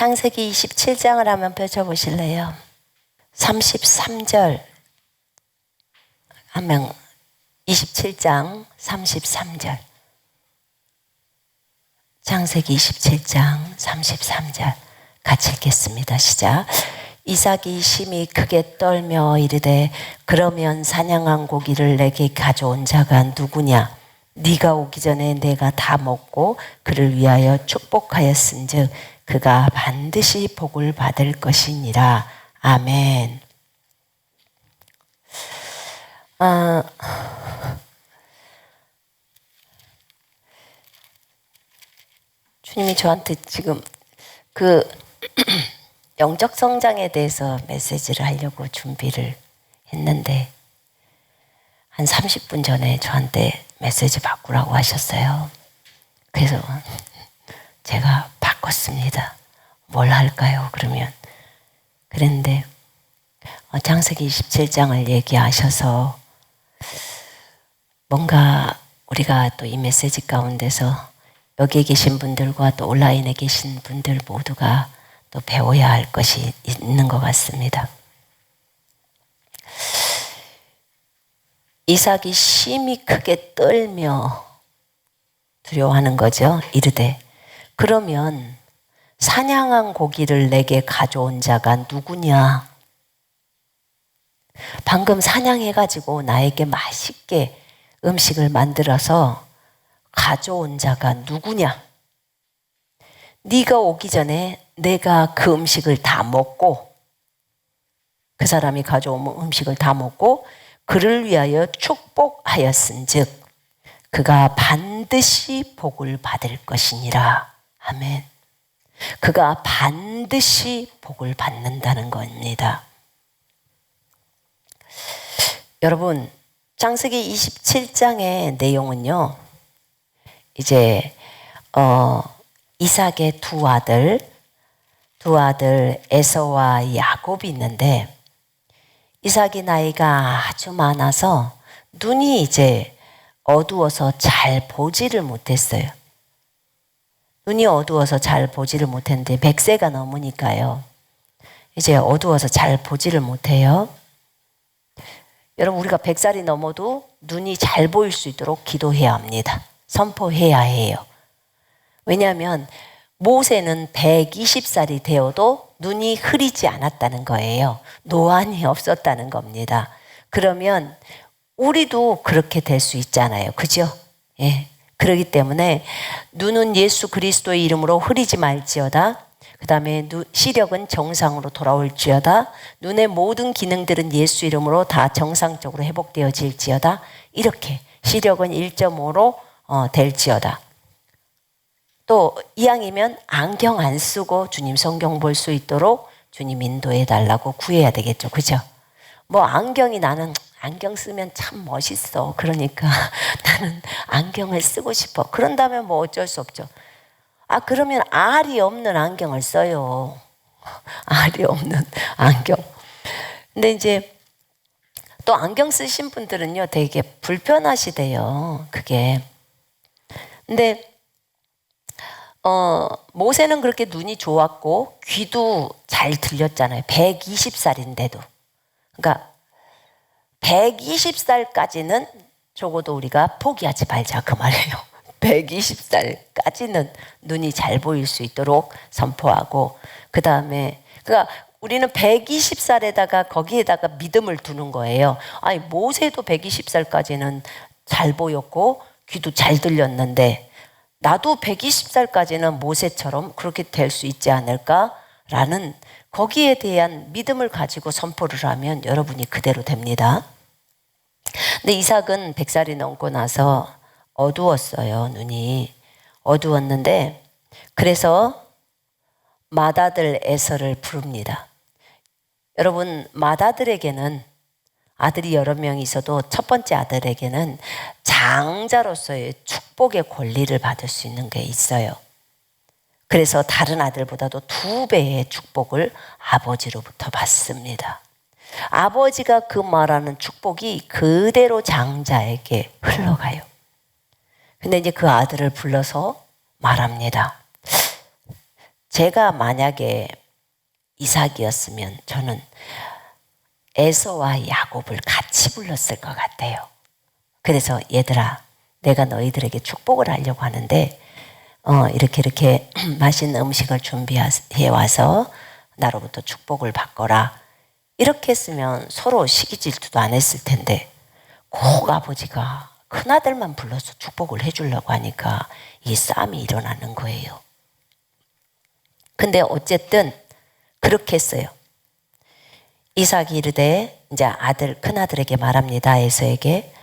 창세기 27장을 한번 펼쳐보실래요? 33절 한명 27장 33절 창세기 27장 33절 같이 읽겠습니다. 시작. 이삭이 심히 크게 떨며 이르되 그러면 사냥한 고기를 내게 가져온 자가 누구냐? 네가 오기 전에 내가 다 먹고 그를 위하여 축복하였은즉 그가 반드시 복을 받을 것이니라. 아멘. 주님이 저한테 지금 영적 성장에 대해서 메시지를 하려고 준비를 했는데 한 30분 전에 저한테 메시지 바꾸라고 하셨어요. 그래서 제가 바꿨습니다. 뭘 할까요? 그러면 그랬는데 창세기 27장을 얘기하셔서 뭔가 우리가 또 이 메시지 가운데서 여기에 계신 분들과 또 온라인에 계신 분들 모두가 또 배워야 할 것이 있는 것 같습니다. 이삭이 심히 크게 떨며 두려워하는 거죠. 이르되 그러면 사냥한 고기를 내게 가져온 자가 누구냐? 방금 사냥해가지고 나에게 맛있게 음식을 만들어서 가져온 자가 누구냐? 네가 오기 전에 내가 그 음식을 다 먹고 그 사람이 가져온 음식을 다 먹고 그를 위하여 축복하였은즉 그가 반드시 복을 받을 것이니라. 아멘. 그가 반드시 복을 받는다는 겁니다. 여러분, 창세기 27장의 내용은요, 이제 이삭의 두 아들 에서와 야곱이 있는데 이삭이 나이가 아주 많아서 눈이 이제 어두워서 잘 보지를 못했어요. 눈이 어두워서 잘 보지를 못했는데 100세가 넘으니까요. 이제 어두워서 잘 보지를 못해요. 여러분, 우리가 100살이 넘어도 눈이 잘 보일 수 있도록 기도해야 합니다. 선포해야 해요. 왜냐하면 모세는 120살이 되어도 눈이 흐리지 않았다는 거예요. 노안이 없었다는 겁니다. 그러면 우리도 그렇게 될 수 있잖아요. 그죠? 예. 그렇기 때문에 눈은 예수 그리스도의 이름으로 흐리지 말지어다. 그 다음에 시력은 정상으로 돌아올지어다. 눈의 모든 기능들은 예수 이름으로 다 정상적으로 회복되어질지어다. 이렇게 시력은 1.5로 될지어다. 또 이왕이면 안경 안 쓰고 주님 성경 볼 수 있도록 주님 인도해 달라고 구해야 되겠죠. 그죠? 뭐 안경이 나는 안경 쓰면 참 멋있어. 그러니까 나는 안경을 쓰고 싶어. 그런다면 뭐 어쩔 수 없죠. 그러면 알이 없는 안경을 써요. 알이 없는 안경. 근데 이제 또 안경 쓰신 분들은요, 되게 불편하시대요. 그게. 근데 모세는 그렇게 눈이 좋았고 귀도 잘 들렸잖아요. 120살인데도. 그러니까 120살까지는 적어도 우리가 포기하지 말자 그 말이에요. 120살까지는 눈이 잘 보일 수 있도록 선포하고, 그 다음에 그러니까 우리는 120살에다가 거기에다가 믿음을 두는 거예요. 아니 모세도 120살까지는 잘 보였고 귀도 잘 들렸는데 나도 120살까지는 모세처럼 그렇게 될 수 있지 않을까라는 거기에 대한 믿음을 가지고 선포를 하면 여러분이 그대로 됩니다. 근데 이삭은 100살이 넘고 나서 어두웠어요. 눈이 어두웠는데 그래서 맏아들 에서를 부릅니다. 여러분, 맏아들에게는 아들이 여러 명이 있어도 첫 번째 아들에게는 장자로서의 축복의 권리를 받을 수 있는 게 있어요. 그래서 다른 아들보다도 2배의 축복을 아버지로부터 받습니다. 아버지가 그 말하는 축복이 그대로 장자에게 흘러가요. 근데 이제 그 아들을 불러서 말합니다. 제가 만약에 이삭이었으면 저는 에서와 야곱을 같이 불렀을 것 같아요. 그래서 얘들아, 내가 너희들에게 축복을 하려고 하는데 이렇게 맛있는 음식을 준비해 와서 나로부터 축복을 받거라. 이렇게 했으면 서로 시기 질투도 안 했을 텐데 꼭 아버지가 큰아들만 불러서 축복을 해주려고 하니까 이 싸움이 일어나는 거예요. 근데 어쨌든 그렇게 했어요. 이삭이 이르되 이제 큰아들에게 말합니다. 에서에게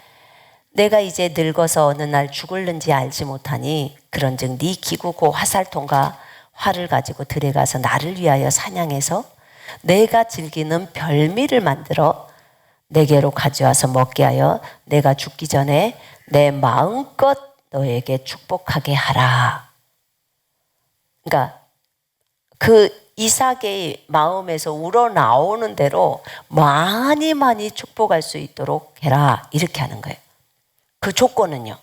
내가 이제 늙어서 어느 날 죽을는지 알지 못하니 그런즉 네 기구고 화살통과 활을 가지고 들에 가서 나를 위하여 사냥해서 내가 즐기는 별미를 만들어 내게로 가져와서 먹게 하여 내가 죽기 전에 내 마음껏 너에게 축복하게 하라. 그러니까 그 이삭의 마음에서 우러나오는 대로 많이 축복할 수 있도록 해라. 이렇게 하는 거예요. 그 조건은요,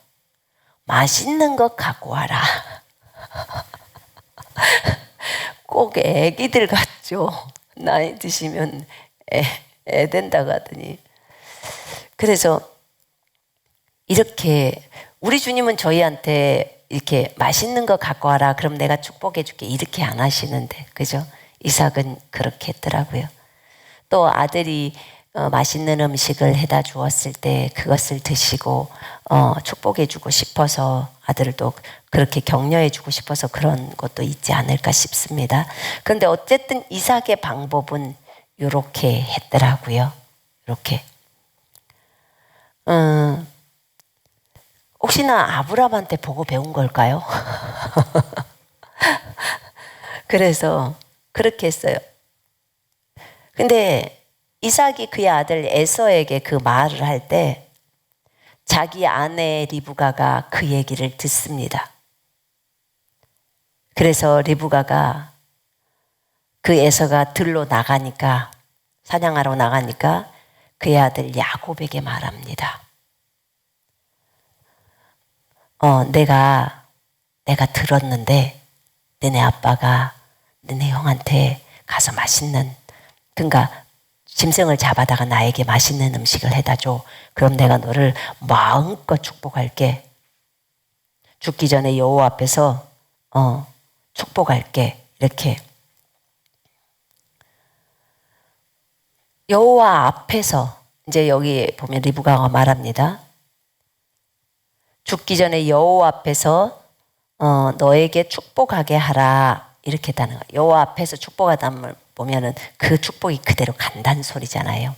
맛있는 거 갖고 와라. 꼭 애기들 같죠. 나이 드시면 애 된다고 하더니. 그래서 이렇게 우리 주님은 저희한테 이렇게 맛있는 거 갖고 와라. 그럼 내가 축복해 줄게. 이렇게 안 하시는데, 그죠? 이삭은 그렇게 했더라고요. 또 아들이 맛있는 음식을 해다 주었을 때 그것을 드시고 축복해 주고 싶어서 아들도 그렇게 격려해 주고 싶어서 그런 것도 있지 않을까 싶습니다. 그런데 어쨌든 이삭의 방법은 이렇게 했더라고요. 이렇게. 혹시나 아브라함한테 보고 배운 걸까요? 그래서 그렇게 했어요. 근데 이삭이 그의 아들 에서에게 그 말을 할 때 자기 아내 리브가가 그 얘기를 듣습니다. 그래서 리브가가 그 에서가 들로 나가니까, 사냥하러 나가니까 그의 아들 야곱에게 말합니다. 내가 들었는데 너네 아빠가 너네 형한테 가서 맛있는, 그러니까 짐승을 잡아다가 나에게 맛있는 음식을 해다 줘. 그럼 내가 너를 마음껏 축복할게. 죽기 전에 여호와 앞에서 축복할게. 이렇게. 여호와 앞에서, 이제 여기 보면 리브가가 말합니다. 죽기 전에 여호와 앞에서 너에게 축복하게 하라. 이렇게 했다는 거예요. 여호와 앞에서 축복하다는 보면은 그 축복이 그대로 간다는 소리잖아요.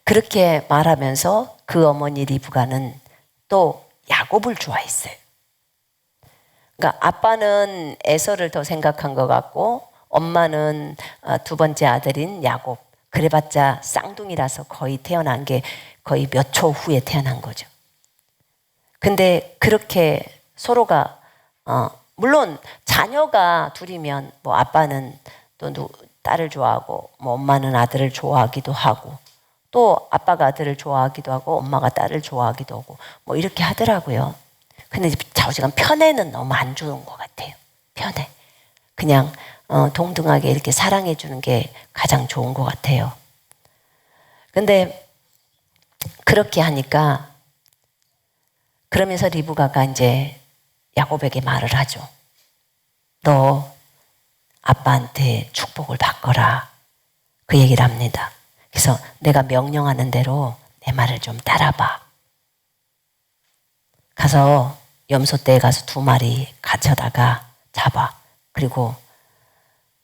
그렇게 말하면서 그 어머니 리브가는 또 야곱을 좋아했어요. 그러니까 아빠는 에서를 더 생각한 것 같고 엄마는 두 번째 아들인 야곱. 그래봤자 쌍둥이라서 거의 태어난 게 거의 몇 초 후에 태어난 거죠. 근데 그렇게 서로가 물론 자녀가 둘이면 뭐 아빠는 또 딸을 좋아하고 뭐 엄마는 아들을 좋아하기도 하고 또 아빠가 아들을 좋아하기도 하고 엄마가 딸을 좋아하기도 하고 뭐 이렇게 하더라고요. 근데 좌우지간 편애는 너무 안 좋은 것 같아요. 편애. 그냥 동등하게 이렇게 사랑해 주는 게 가장 좋은 것 같아요. 근데 그렇게 하니까 그러면서 리브가가 이제 야곱에게 말을 하죠. 너 아빠한테 축복을 받거라. 그 얘기를 합니다. 그래서 내가 명령하는 대로 내 말을 좀 따라봐. 가서 염소떼에 가서 2마리 갇혀다가 잡아. 그리고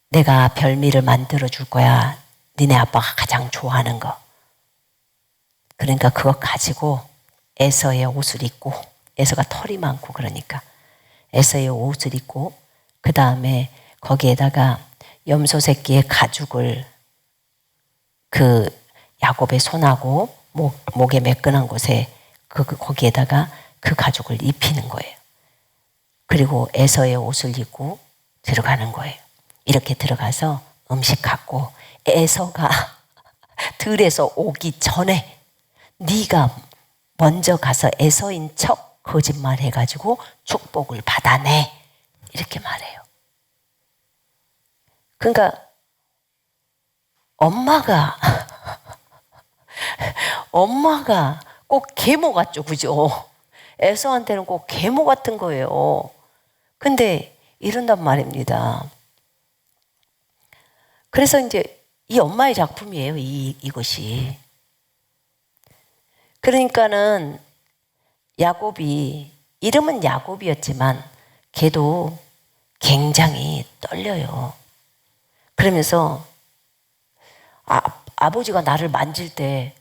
내가 별미를 만들어 줄 거야. 니네 아빠가 가장 좋아하는 거. 그러니까 그거 가지고 에서의 옷을 입고, 에서가 털이 많고 그러니까 에서의 옷을 입고 그 다음에 거기에다가 염소 새끼의 가죽을 그 야곱의 손하고 목에 매끈한 곳에 거기에다가 그 가죽을 입히는 거예요. 그리고 에서의 옷을 입고 들어가는 거예요. 이렇게 들어가서 음식 갖고 에서가 들에서 오기 전에 네가 먼저 가서 에서인 척 거짓말 해가지고 축복을 받아내. 이렇게 말해요. 그러니까 엄마가 꼭 계모 같죠, 그죠? 에서한테는 꼭 계모 같은 거예요. 근데 이런단 말입니다. 그래서 이제 이 엄마의 작품이에요, 이것이. 그러니까는 야곱이, 이름은 야곱이었지만 걔도 굉장히 떨려요. 그러면서 아버지가 나를 만질 때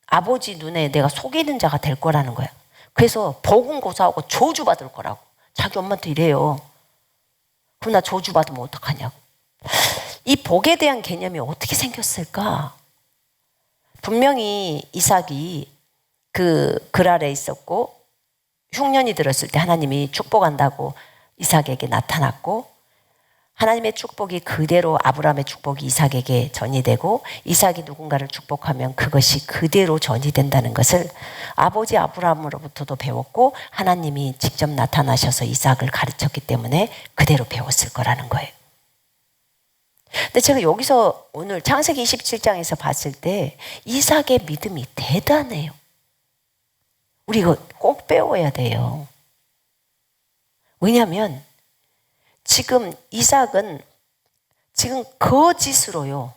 아버지 눈에 내가 속이는 자가 될 거라는 거야. 그래서 보금고사하고 저주받을 거라고. 자기 엄마한테 이래요. 그럼 나 저주받으면 어떡하냐고. 이 복에 대한 개념이 어떻게 생겼을까? 분명히 이삭이 그 아래 있었고 흉년이 들었을 때 하나님이 축복한다고 이삭에게 나타났고, 하나님의 축복이 그대로 아브라함의 축복이 이삭에게 전이되고, 이삭이 누군가를 축복하면 그것이 그대로 전이된다는 것을 아버지 아브라함으로부터도 배웠고, 하나님이 직접 나타나셔서 이삭을 가르쳤기 때문에 그대로 배웠을 거라는 거예요. 근데 제가 여기서 오늘 창세기 27장에서 봤을 때 이삭의 믿음이 대단해요. 우리 이거 꼭 배워야 돼요. 왜냐하면 지금 이삭은 지금 거짓이에요.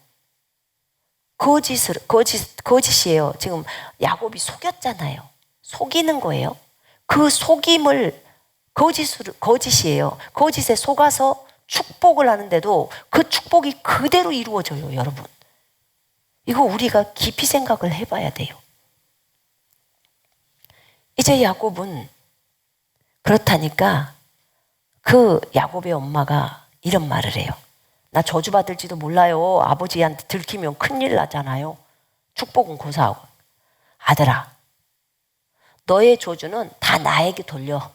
지금 야곱이 속였잖아요. 속이는 거예요. 그 속임을 거짓이에요. 거짓에 속아서 축복을 하는데도 그 축복이 그대로 이루어져요, 여러분. 이거 우리가 깊이 생각을 해봐야 돼요. 이제 야곱은 그렇다니까 그 야곱의 엄마가 이런 말을 해요. 나 저주받을지도 몰라요. 아버지한테 들키면 큰일 나잖아요. 축복은 고사하고. 아들아, 너의 저주는 다 나에게 돌려.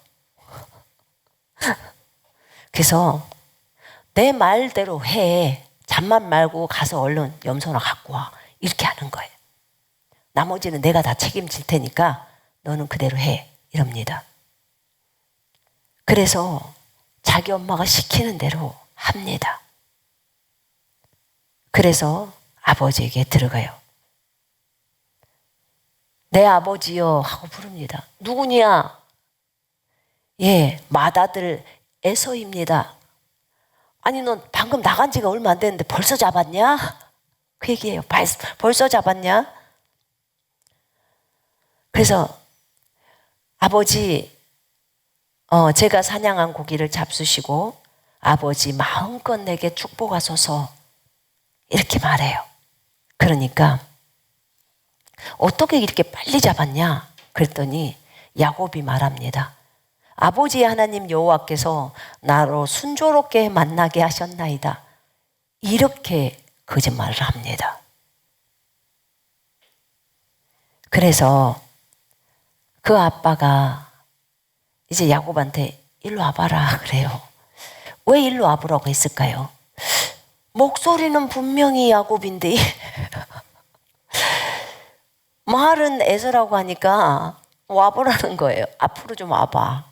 그래서 내 말대로 해. 잠만 말고 가서 얼른 염소나 갖고 와. 이렇게 하는 거예요. 나머지는 내가 다 책임질 테니까 너는 그대로 해. 이럽니다. 그래서 자기 엄마가 시키는 대로 합니다. 그래서 아버지에게 들어가요. 내 아버지여 하고 부릅니다. 누구냐? 예, 맏아들 에서입니다. 아니 넌 방금 나간 지가 얼마 안 됐는데 벌써 잡았냐? 그 얘기예요. 벌써 잡았냐? 그래서 아버지, 제가 사냥한 고기를 잡수시고 아버지 마음껏 내게 축복하소서 이렇게 말해요. 그러니까 어떻게 이렇게 빨리 잡았냐? 그랬더니 야곱이 말합니다. 아버지의 하나님 여호와께서 나로 순조롭게 만나게 하셨나이다. 이렇게 거짓말을 합니다. 그래서 그 아빠가 이제 야곱한테 일로 와봐라 그래요. 왜 일로 와보라고 했을까요? 목소리는 분명히 야곱인데 말은 에서라고 하니까 와보라는 거예요. 앞으로 좀 와봐.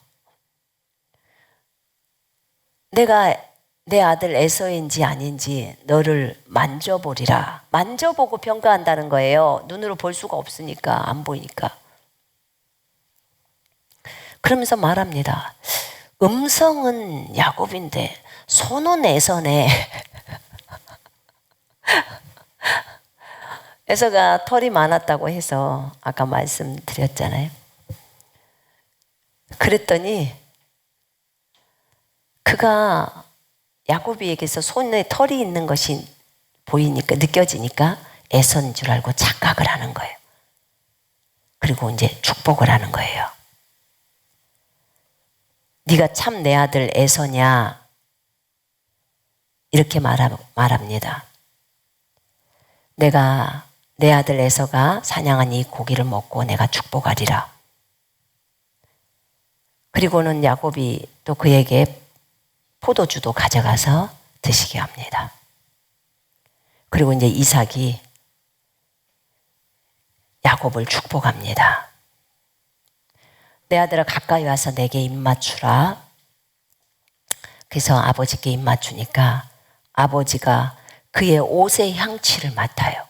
내가 내 아들 에서인지 아닌지 너를 만져보리라. 만져보고 평가한다는 거예요. 눈으로 볼 수가 없으니까, 안 보이니까. 그러면서 말합니다. 음성은 야곱인데 손은 에서네. 에서가 털이 많았다고 해서 아까 말씀드렸잖아요. 그랬더니 그가 야곱에게서 손에 털이 있는 것이 보이니까, 느껴지니까 에서인 줄 알고 착각을 하는 거예요. 그리고 이제 축복을 하는 거예요. 네가 참 내 아들 에서냐? 이렇게 말합니다. 내가 내 아들 에서가 사냥한 이 고기를 먹고 내가 축복하리라. 그리고는 야곱이 또 그에게 포도주도 가져가서 드시게 합니다. 그리고 이제 이삭이 야곱을 축복합니다. 내 아들아 가까이 와서 내게 입 맞추라. 그래서 아버지께 입 맞추니까 아버지가 그의 옷의 향취를 맡아요.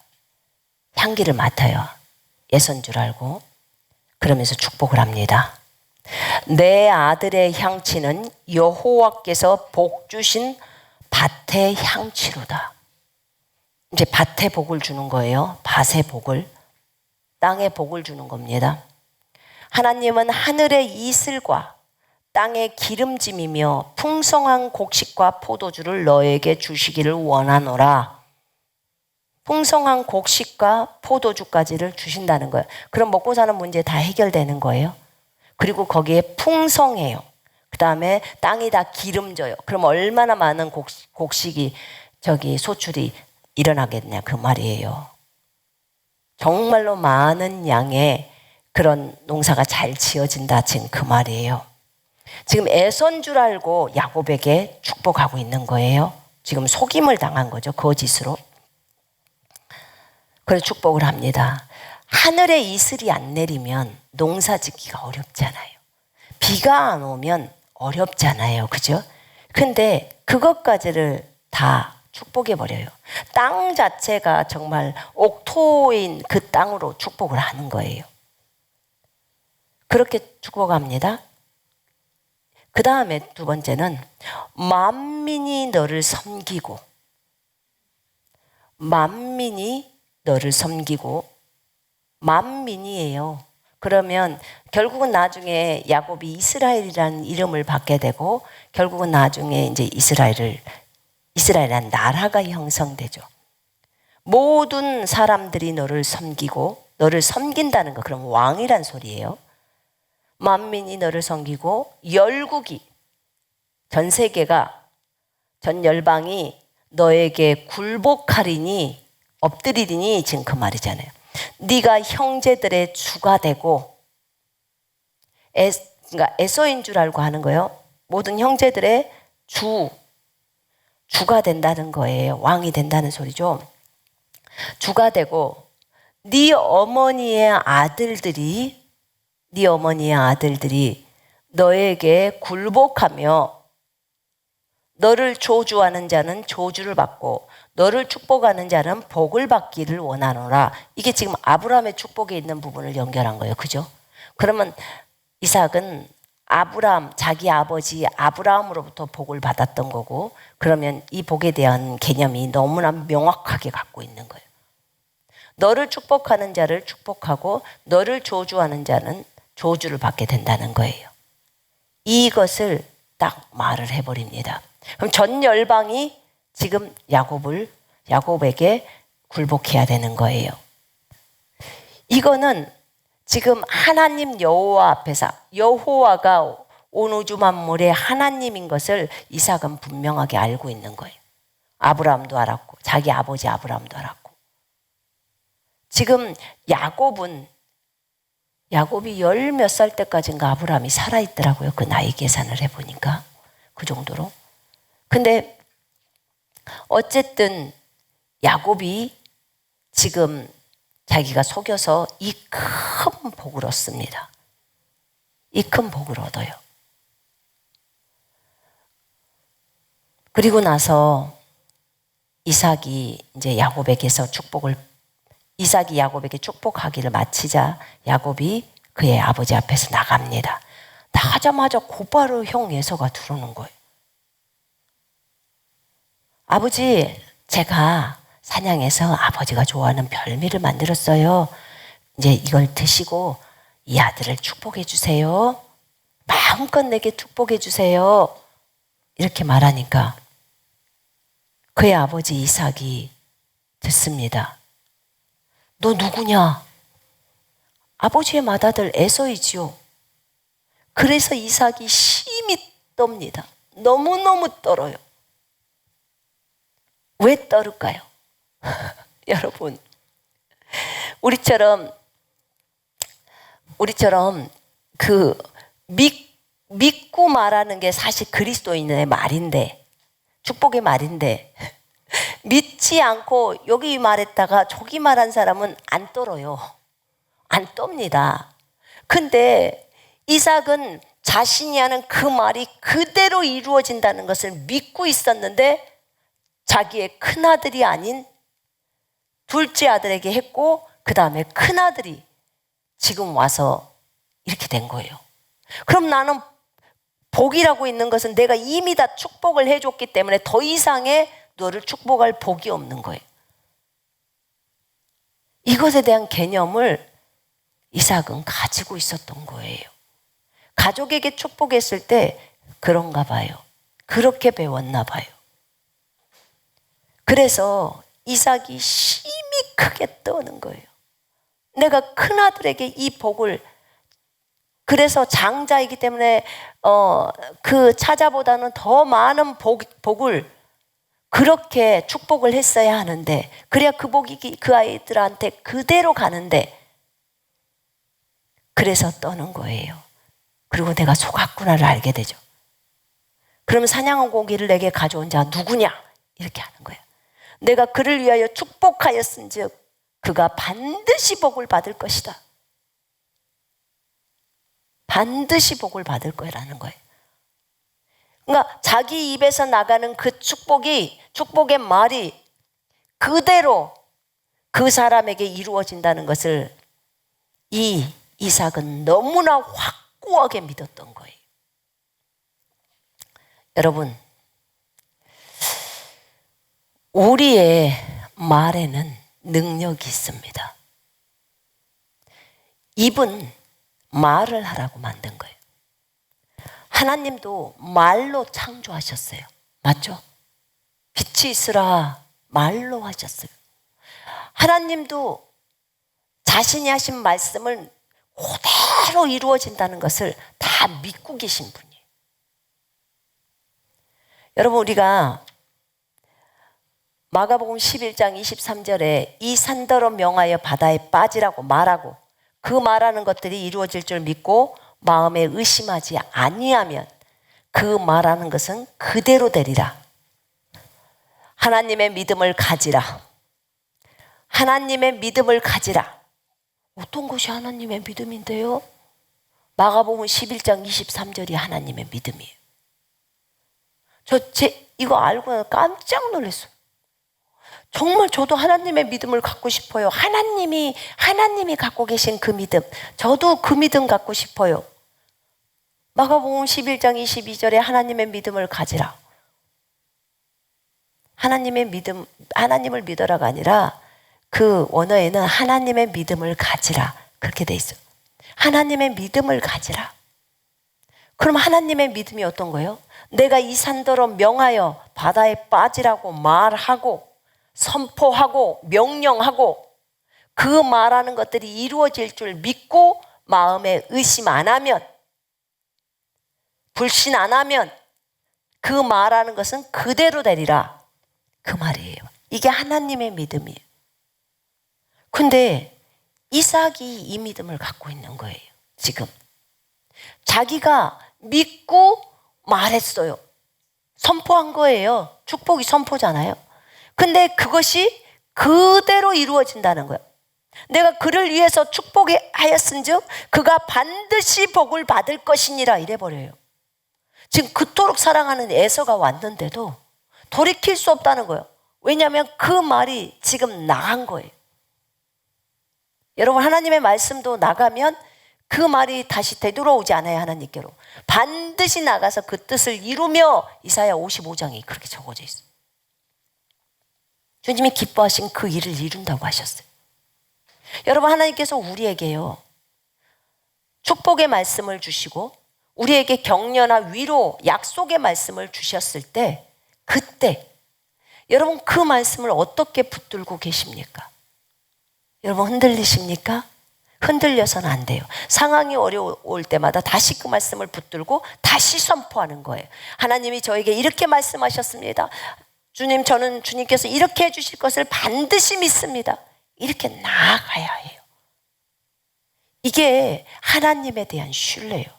향기를 맡아요. 에서인 줄 알고. 그러면서 축복을 합니다. 내 아들의 향취는 여호와께서 복 주신 밭의 향취로다. 이제 밭에 복을 주는 거예요. 밭에 복을. 땅에 복을 주는 겁니다. 하나님은 하늘의 이슬과 땅의 기름짐이며 풍성한 곡식과 포도주를 너에게 주시기를 원하노라. 풍성한 곡식과 포도주까지를 주신다는 거예요. 그럼 먹고 사는 문제 다 해결되는 거예요. 그리고 거기에 풍성해요. 그 다음에 땅이 다 기름져요. 그럼 얼마나 많은 곡식이 소출이 일어나겠냐 그 말이에요. 정말로 많은 양의 그런 농사가 잘 지어진다 지금 그 말이에요. 지금 에서인 줄 알고 야곱에게 축복하고 있는 거예요. 지금 속임을 당한 거죠. 거짓으로. 그래서 축복을 합니다. 하늘에 이슬이 안 내리면 농사 짓기가 어렵잖아요. 비가 안 오면 어렵잖아요. 그죠? 근데 그것까지를 다 축복해 버려요. 땅 자체가 정말 옥토인 그 땅으로 축복을 하는 거예요. 그렇게 축복합니다. 그 다음에 두 번째는 만민이 너를 섬기고 만민이에요. 그러면 결국은 나중에 야곱이 이스라엘이라는 이름을 받게 되고 결국은 나중에 이제 이스라엘이라는 나라가 형성되죠. 모든 사람들이 너를 섬기고 너를 섬긴다는 거 그럼 왕이란 소리예요. 만민이 너를 섬기고 열국이 전 세계가 전 열방이 너에게 굴복하리니 엎드리리니 지금 그 말이잖아요. 네가 형제들의 주가 되고 그러니까 에서인 줄 알고 하는 거예요. 모든 형제들의 주가 된다는 거예요. 왕이 된다는 소리죠. 주가 되고 네 어머니의 아들들이 너에게 굴복하며 너를 저주하는 자는 저주를 받고 너를 축복하는 자는 복을 받기를 원하노라. 이게 지금 아브라함의 축복에 있는 부분을 연결한 거예요. 그죠? 그러면 이삭은 자기 아버지 아브라함으로부터 복을 받았던 거고 그러면 이 복에 대한 개념이 너무나 명확하게 갖고 있는 거예요. 너를 축복하는 자를 축복하고 너를 저주하는 자는 저주를 받게 된다는 거예요. 이것을 딱 말을 해버립니다. 그럼 전 열방이 지금 야곱에게 굴복해야 되는 거예요. 이거는 지금 하나님 여호와 앞에서 여호와가 온 우주 만물의 하나님인 것을 이삭은 분명하게 알고 있는 거예요. 아브라함도 알았고 자기 아버지 아브라함도 알았고 지금 야곱이 열 몇 살 때까지인가 아브라함이 살아있더라고요. 그 나이 계산을 해보니까 그 정도로. 근데 어쨌든 야곱이 지금 자기가 속여서 이 큰 복을 얻습니다. 이 큰 복을 얻어요. 그리고 나서 이삭이 야곱에게 축복하기를 마치자 야곱이 그의 아버지 앞에서 나갑니다. 나가자마자 곧바로 형 에서가 들어오는 거예요. 아버지, 제가 사냥해서 아버지가 좋아하는 별미를 만들었어요. 이제 이걸 드시고 이 아들을 축복해 주세요. 마음껏 내게 축복해 주세요. 이렇게 말하니까 그의 아버지 이삭이 듣습니다. 너 누구냐? 아버지의 맏아들 에서이지요. 그래서 이삭이 심히 떱니다. 너무너무 떨어요. 왜 떨을까요? 여러분, 우리처럼 믿고 말하는 게 사실 그리스도인의 말인데, 축복의 말인데, 믿지 않고 여기 말했다가 저기 말한 사람은 안 떨어요. 안 떱니다. 근데 이삭은 자신이 하는 그 말이 그대로 이루어진다는 것을 믿고 있었는데 자기의 큰아들이 아닌 둘째 아들에게 했고, 그 다음에 큰아들이 지금 와서 이렇게 된 거예요. 그럼 나는 복이라고 있는 것은 내가 이미 다 축복을 해줬기 때문에 더 이상의 너를 축복할 복이 없는 거예요. 이것에 대한 개념을 이삭은 가지고 있었던 거예요. 가족에게 축복했을 때 그런가 봐요. 그렇게 배웠나 봐요. 그래서 이삭이 심히 크게 떠는 거예요. 내가 큰아들에게 이 복을, 그래서 장자이기 때문에 그 차자보다는 더 많은 복을 그렇게 축복을 했어야 하는데, 그래야 그 복이 그 아이들한테 그대로 가는데, 그래서 떠는 거예요. 그리고 내가 속았구나를 알게 되죠. 그러면 사냥한 고기를 내게 가져온 자 누구냐? 이렇게 하는 거예요. 내가 그를 위하여 축복하였은즉 그가 반드시 복을 받을 것이다. 반드시 복을 받을 거라는 거예요. 그러니까 자기 입에서 나가는 그 축복의 말이 그대로 그 사람에게 이루어진다는 것을 이 이삭은 너무나 확고하게 믿었던 거예요. 여러분, 우리의 말에는 능력이 있습니다. 입은 말을 하라고 만든 거예요. 하나님도 말로 창조하셨어요. 맞죠? 빛이 있으라 말로 하셨어요. 하나님도 자신이 하신 말씀을 그대로 이루어진다는 것을 다 믿고 계신 분이에요. 여러분, 우리가 마가복음 11장 23절에 이 산더러 명하여 바다에 빠지라고 말하고 그 말하는 것들이 이루어질 줄 믿고 마음에 의심하지 아니하면 그 말하는 것은 그대로 되리라. 하나님의 믿음을 가지라. 하나님의 믿음을 가지라. 어떤 것이 하나님의 믿음인데요? 마가복음 11장 23절이 하나님의 믿음이에요. 이거 알고 깜짝 놀랐어요. 정말 저도 하나님의 믿음을 갖고 싶어요. 하나님이 갖고 계신 그 믿음, 저도 그 믿음 갖고 싶어요. 마가복음 11장 22절에 하나님의 믿음을 가지라. 하나님의 믿음, 하나님을 믿어라가 아니라 그 원어에는 하나님의 믿음을 가지라 그렇게 돼 있어요. 하나님의 믿음을 가지라. 그럼 하나님의 믿음이 어떤 거예요? 내가 이 산더러 명하여 바다에 빠지라고 말하고 선포하고 명령하고 그 말하는 것들이 이루어질 줄 믿고 마음에 의심 안 하면, 불신 안 하면 그 말하는 것은 그대로 되리라. 그 말이에요. 이게 하나님의 믿음이에요. 근데 이삭이 이 믿음을 갖고 있는 거예요. 지금 자기가 믿고 말했어요. 선포한 거예요. 축복이 선포잖아요. 근데 그것이 그대로 이루어진다는 거예요. 내가 그를 위해서 축복하였은즉 그가 반드시 복을 받을 것이니라 이래버려요. 지금 그토록 사랑하는 에서가 왔는데도 돌이킬 수 없다는 거예요. 왜냐하면 그 말이 지금 나간 거예요. 여러분, 하나님의 말씀도 나가면 그 말이 다시 되돌아오지 않아요. 하나님께로 반드시 나가서 그 뜻을 이루며 이사야 55장이 그렇게 적어져 있어요. 주님이 기뻐하신 그 일을 이룬다고 하셨어요. 여러분, 하나님께서 우리에게요 축복의 말씀을 주시고 우리에게 격려나 위로, 약속의 말씀을 주셨을 때 그때 여러분 그 말씀을 어떻게 붙들고 계십니까? 여러분 흔들리십니까? 흔들려서는 안 돼요. 상황이 어려울 때마다 다시 그 말씀을 붙들고 다시 선포하는 거예요. 하나님이 저에게 이렇게 말씀하셨습니다. 주님, 저는 주님께서 이렇게 해주실 것을 반드시 믿습니다. 이렇게 나아가야 해요. 이게 하나님에 대한 신뢰예요.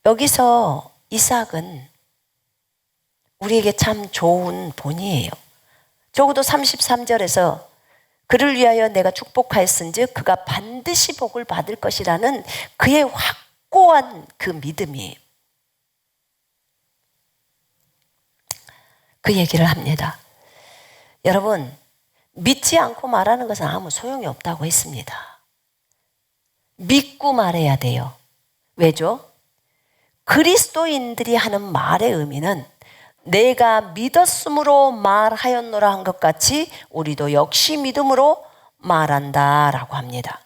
여기서 이삭은 우리에게 참 좋은 본이에요. 적어도 33절에서 그를 위하여 내가 축복하였은즉 그가 반드시 복을 받을 것이라는 그의 확고한 그 믿음이에요. 그 얘기를 합니다. 여러분, 믿지 않고 말하는 것은 아무 소용이 없다고 했습니다. 믿고 말해야 돼요. 왜죠? 그리스도인들이 하는 말의 의미는 내가 믿었으므로 말하였노라 한 것 같이 우리도 역시 믿음으로 말한다라고 합니다.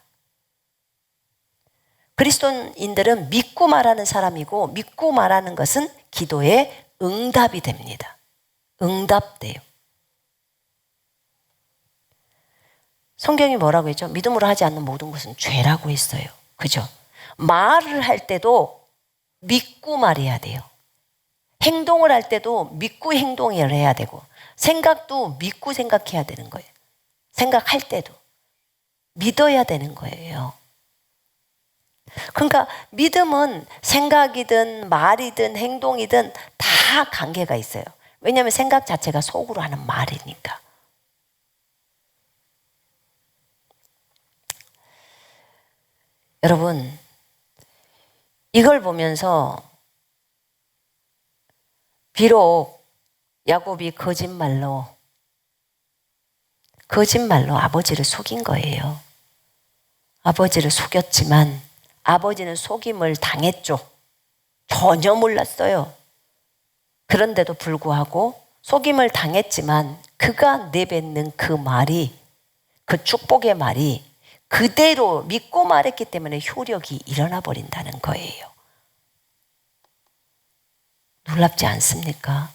그리스도인들은 믿고 말하는 사람이고, 믿고 말하는 것은 기도의 응답이 됩니다. 응답돼요. 성경이 뭐라고 했죠? 믿음으로 하지 않는 모든 것은 죄라고 했어요. 그죠? 말을 할 때도 믿고 말해야 돼요. 행동을 할 때도 믿고 행동을 해야 되고, 생각도 믿고 생각해야 되는 거예요. 생각할 때도 믿어야 되는 거예요. 그러니까 믿음은 생각이든 말이든 행동이든 다 관계가 있어요. 왜냐하면 생각 자체가 속으로 하는 말이니까. 여러분, 이걸 보면서 비록 야곱이 거짓말로 아버지를 속인 거예요. 아버지를 속였지만 아버지는 속임을 당했죠. 전혀 몰랐어요. 그런데도 불구하고 속임을 당했지만 그가 내뱉는 그 말이, 그 축복의 말이 그대로 믿고 말했기 때문에 효력이 일어나 버린다는 거예요. 놀랍지 않습니까?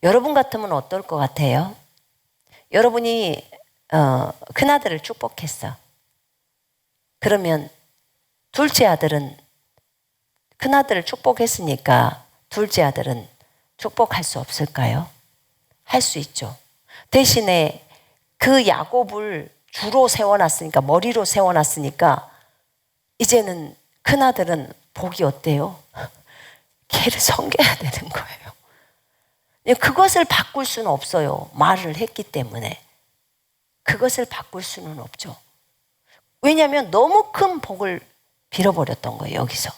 여러분 같으면 어떨 것 같아요? 여러분이 큰아들을 축복했어. 그러면 둘째 아들은, 큰아들을 축복했으니까 둘째 아들은 축복할 수 없을까요? 할 수 있죠. 대신에 그 야곱을 주로 세워놨으니까, 머리로 세워놨으니까 이제는 큰아들은 복이 어때요? 걔를 섬겨야 되는 거예요. 그것을 바꿀 수는 없어요. 말을 했기 때문에. 그것을 바꿀 수는 없죠. 왜냐하면 너무 큰 복을 빌어버렸던 거예요. 여기서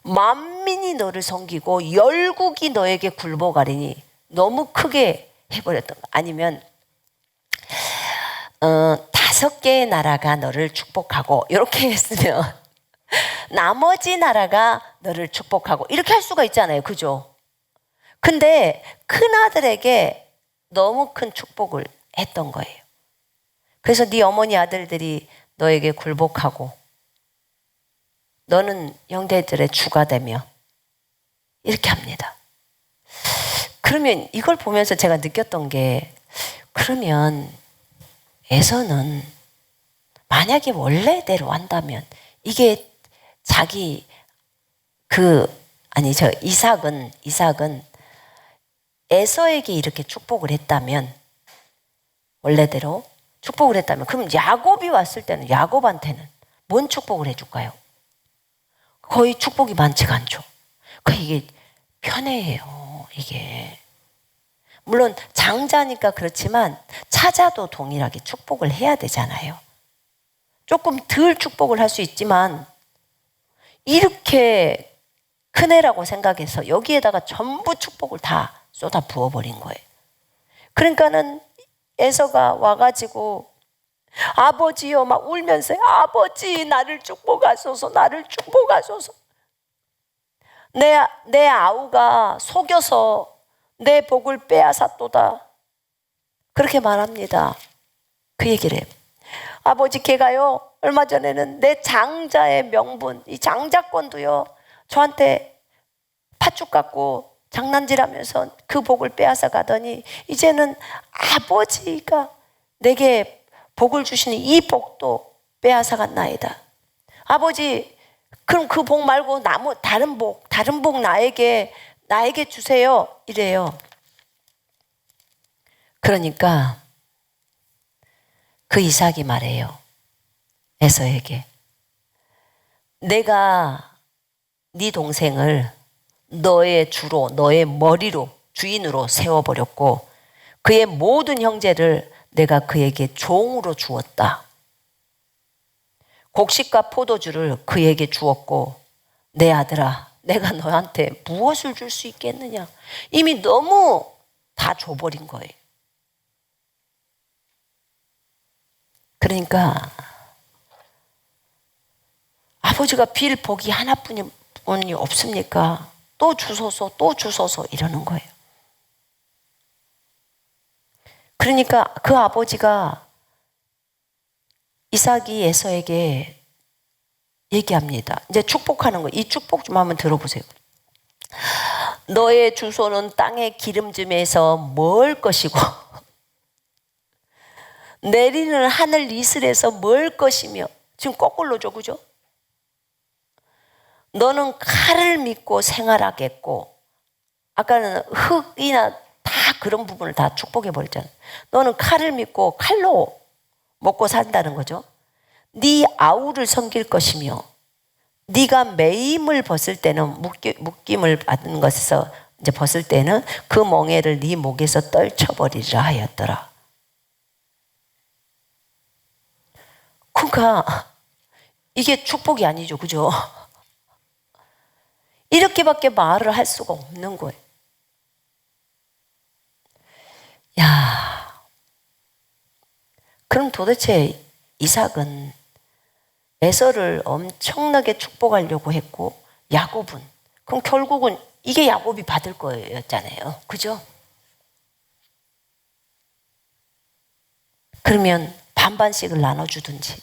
만민이 너를 섬기고 열국이 너에게 굴복하리니, 너무 크게 해버렸던 거. 아니면 5개의 나라가 너를 축복하고, 이렇게 했으면 나머지 나라가 너를 축복하고, 이렇게 할 수가 있잖아요. 그죠? 근데 큰아들에게 너무 큰 축복을 했던 거예요. 그래서 네 어머니 아들들이 너에게 굴복하고 너는 형제들의 주가 되며, 이렇게 합니다. 그러면 이걸 보면서 제가 느꼈던 게, 그러면 에서는 만약에 원래대로 한다면, 이게 자기 이삭은 에서에게 이렇게 축복을 했다면, 원래대로 축복을 했다면, 그럼 야곱이 왔을 때는 야곱한테는 뭔 축복을 해줄까요? 거의 축복이 많지가 않죠. 이게 편해요. 이게 물론 장자니까 그렇지만 차자도 동일하게 축복을 해야 되잖아요. 조금 덜 축복을 할 수 있지만 이렇게 큰 애라고 생각해서 여기에다가 전부 축복을 다 쏟아 부어버린 거예요. 그러니까는 에서가 와가지고 아버지요 막 울면서, 아버지 나를 축복하소서, 나를 축복하소서. 내 아우가 속여서 내 복을 빼앗았도다. 그렇게 말합니다. 그 얘기를 해요. 아버지, 걔가요 얼마 전에는 내 장자의 명분, 이 장자권도요 저한테 팥죽 갖고 장난질하면서 그 복을 빼앗아 가더니, 이제는 아버지가 내게 복을 주시는 이 복도 빼앗아 갔나이다. 아버지, 그럼 그 복 말고 다른 복 나에게 주세요. 이래요. 그러니까 그 이삭이 말해요. 에서에게, 내가 네 동생을 너의 주로, 너의 머리로, 주인으로 세워버렸고 그의 모든 형제를 내가 그에게 종으로 주었다. 곡식과 포도주를 그에게 주었고, 내 아들아 내가 너한테 무엇을 줄 수 있겠느냐. 이미 너무 다 줘버린 거예요. 그러니까 아버지가 빌 복이 하나뿐이 없습니까? 또 주소서, 또 주소서 이러는 거예요. 그러니까 그 아버지가 이삭이 에서에게 얘기합니다. 이제 축복하는 거예요. 이 축복 좀 한번 들어보세요. 너의 주소는 땅의 기름짐에서 멀 것이고 내리는 하늘 이슬에서 멀 것이며, 지금 거꾸로죠, 그죠? 너는 칼을 믿고 생활하겠고, 아까는 흙이나 다 그런 부분을 다 축복해 버렸잖아요. 너는 칼을 믿고 칼로 먹고 산다는 거죠. 네 아우를 섬길 것이며, 네가 매임을 벗을 때는 묶임을 받은 것에서 이제 벗을 때는 그 멍에를 네 목에서 떨쳐버리라 하였더라. 그러니까 이게 축복이 아니죠, 그죠? 이렇게밖에 말을 할 수가 없는 거예요. 야, 그럼 도대체 이삭은 에서를 엄청나게 축복하려고 했고, 야곱은, 그럼 결국은 이게 야곱이 받을 거였잖아요, 그죠? 그러면 반반씩을 나눠주든지